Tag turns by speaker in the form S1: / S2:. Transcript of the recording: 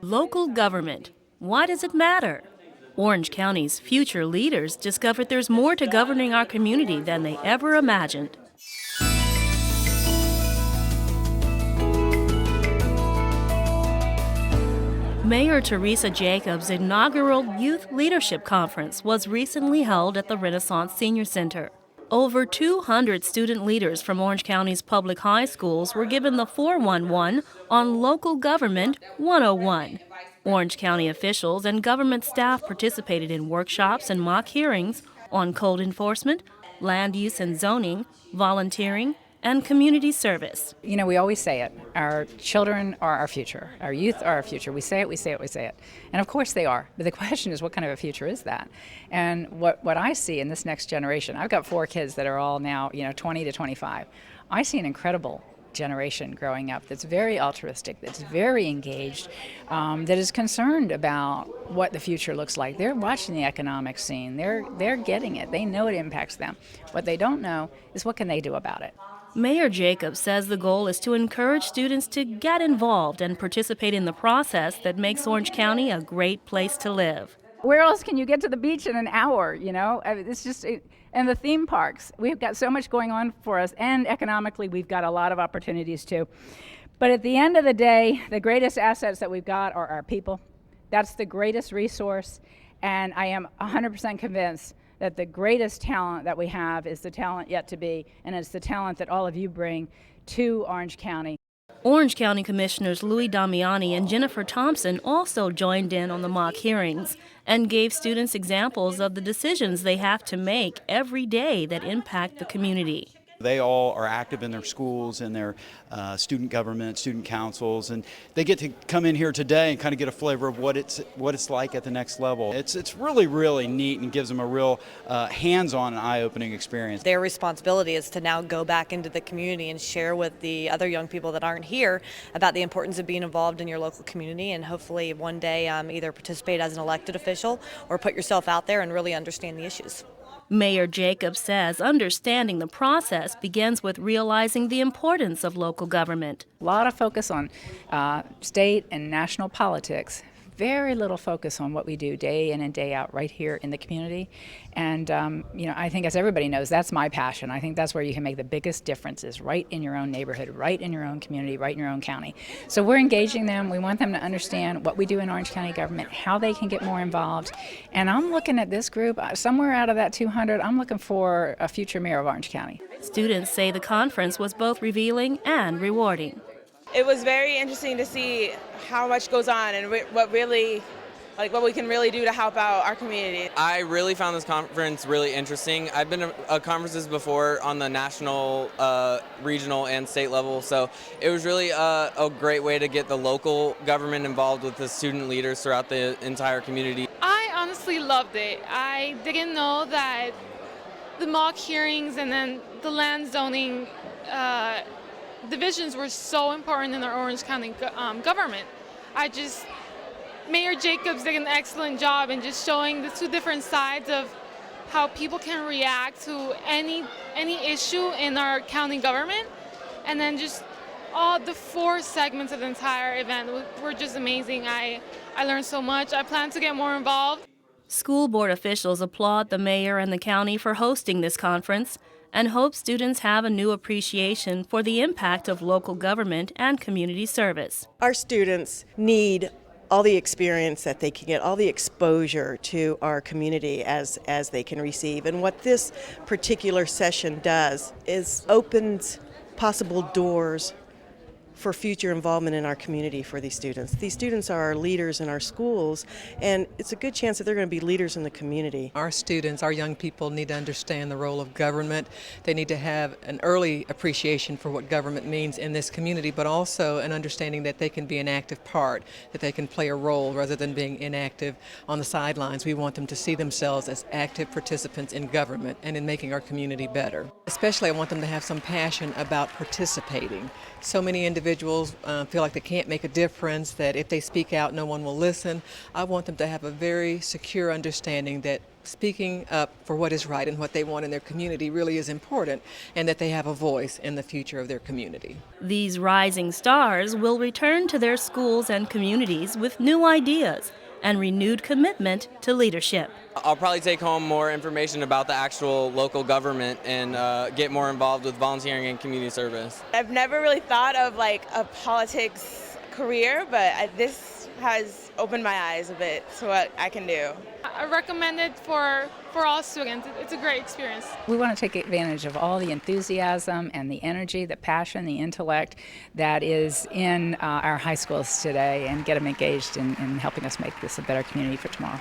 S1: Local government. Why does it matter? Orange County's future leaders discovered there's more to governing our community than they ever imagined. Mayor Teresa Jacobs' inaugural Youth Leadership Conference was recently held at the Renaissance Senior Center. Over 200 student leaders from Orange County's public high schools were given the 411 on Local Government 101. Orange County officials and government staff participated in workshops and mock hearings on code enforcement, land use and zoning, volunteering, and community service.
S2: You know, we always say it. Our children are our future. Our youth are our future. We say it, we say it, we say it. And of course they are. But the question is, what kind of a future is that? And what I see in this next generation, I've got 4 kids that are all now, 20 to 25. I see an incredible generation growing up that's very altruistic, that's very engaged, that is concerned about what the future looks like. They're watching the economic scene. They're getting it. They know it impacts them. What they don't know is what can they do about it.
S1: Mayor Jacobs says the goal is to encourage students to get involved and participate in the process that makes Orange County a great place to live.
S2: Where else can you get to the beach in an hour, It's just, and the theme parks. We've got so much going on for us, and economically we've got a lot of opportunities too. But at the end of the day, the greatest assets that we've got are our people. That's the greatest resource, and I am 100% convinced that the greatest talent that we have is the talent yet to be, and it's the talent that all of you bring to Orange County.
S1: Orange County Commissioners Louis Damiani and Jennifer Thompson also joined in on the mock hearings and gave students examples of the decisions they have to make every day that impact the community.
S3: They all are active in their schools and their student government, student councils, and they get to come in here today and kind of get a flavor of what it's like at the next level. It's really, really neat and gives them a real hands-on and eye-opening experience.
S4: Their responsibility is to now go back into the community and share with the other young people that aren't here about the importance of being involved in your local community, and hopefully one day either participate as an elected official or put yourself out there and really understand the issues.
S1: Mayor Jacobs says understanding the process begins with realizing the importance of local government.
S2: A lot of focus on state and national politics. Very little focus on what we do day in and day out right here in the community. And, I think, as everybody knows, that's my passion. I think that's where you can make the biggest differences, right in your own neighborhood, right in your own community, right in your own county. So we're engaging them. We want them to understand what we do in Orange County government, how they can get more involved. And I'm looking at this group, somewhere out of that 200, I'm looking for a future mayor of Orange County.
S1: Students say the conference was both revealing and rewarding.
S5: It was very interesting to see how much goes on and what we can really do to help out our community.
S6: I really found this conference really interesting. I've been to conferences before on the national, regional, and state level, so it was really a great way to get the local government involved with the student leaders throughout the entire community.
S7: I honestly loved it. I didn't know that the mock hearings and then the land zoning divisions were so important in our Orange County government. Mayor Jacobs did an excellent job in just showing the 2 different sides of how people can react to any issue in our county government, and then just all the 4 segments of the entire event were just amazing. I learned so much. I plan to get more involved.
S1: School board officials applaud the mayor and the county for hosting this conference and hope students have a new appreciation for the impact of local government and community service.
S8: Our students need all the experience that they can get, all the exposure to our community as they can receive. And what this particular session does is opens possible doors for future involvement in our community for these students. These students are our leaders in our schools, and it's a good chance that they're going to be leaders in the community.
S9: Our students, our young people need to understand the role of government. They need to have an early appreciation for what government means in this community, but also an understanding that they can be an active part, that they can play a role rather than being inactive on the sidelines. We want them to see themselves as active participants in government and in making our community better. Especially I want them to have some passion about participating. So many individuals feel like they can't make a difference, that if they speak out, no one will listen. I want them to have a very secure understanding that speaking up for what is right and what they want in their community really is important, and that they have a voice in the future of their community.
S1: These rising stars will return to their schools and communities with new ideas and renewed commitment to leadership.
S6: I'll probably take home more information about the actual local government and get more involved with volunteering and community service.
S5: I've never really thought of like a politics career, but this has opened my eyes a bit to what I can do.
S7: I recommend it for all students. It's a great experience.
S2: We want to take advantage of all the enthusiasm and the energy, the passion, the intellect that is in our high schools today and get them engaged in helping us make this a better community for tomorrow.